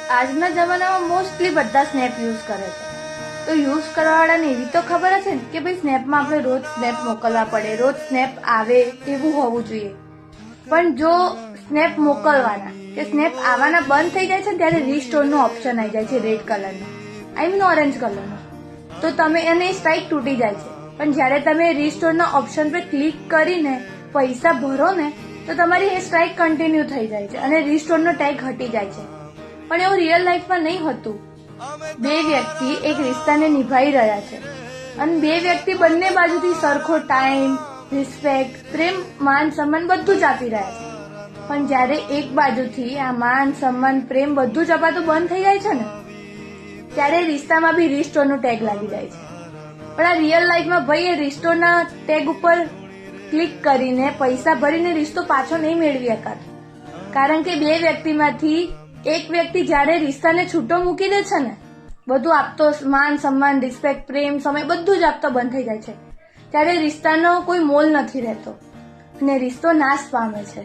આજના જમાનામાં મોસ્ટલી બધા સ્નેપ યુઝ કરે છે. તો યુઝ કરવાવાળાને એવી તો ખબર છે ને કે ભાઈ સ્નેપમાં આપણે રોજ સ્નેપ મોકલવા પડે, રોજ સ્નેપ આવે એવું હોવું જોઈએ. પણ જો સ્નેપ મોકલવાના કે સ્નેપ આવવાના બંધ થઈ જાય છે ને ત્યારે રીસ્ટોરનો ઓપ્શન આવી જાય છે રેડ કલરનો, આઈ મીન ઓરેન્જ કલરનો. તો તમે એને સ્ટ્રાઇક તૂટી જાય છે. પણ જ્યારે તમે રીસ્ટોરના ઓપ્શન પર ક્લિક કરીને પૈસા ભરો ને તો તમારી એ સ્ટ્રાઇક કન્ટિન્યુ થઈ જાય છે અને રીસ્ટોરનો ટેગ હટી જાય છે. પણ એવું રિયલ લાઈફમાં નહીં હોતું. બે વ્યક્તિ એક રિશ્તાને નિભાવી રહ્યા છે અને બે વ્યક્તિ બંને બાજુથી સરખો ટાઈમ, રિસ્પેક્ટ, પ્રેમ, માન સન્માન બધું જ આપી રહ્યા છે. પણ જ્યારે એક બાજુથી આ માન સન્માન પ્રેમ બધું જ અપાતું બંધ થઈ જાય છે ને ત્યારે રિશ્તામાં બી રીસ્ટોરનો ટેગ લાગી જાય છે. પણ આ રિયલ લાઈફમાં ભાઈ એ રીસ્ટોરના ટેગ ઉપર ક્લિક કરીને પૈસા ભરીને રિશ્તો પાછો નહીં મેળવી શકાતો. કારણ કે બે વ્યક્તિમાંથી એક વ્યક્તિ જ્યારે રિશ્તાને છૂટો મૂકી દે છે ને, બધું આપતો, માન સન્માન, રિસ્પેક્ટ, પ્રેમ, સમય બધું જ આપતો બંધ થઈ જાય છે ત્યારે રિશ્તાનો કોઈ મોલ નથી રહેતો અને રિશ્તો નાશ પામે છે.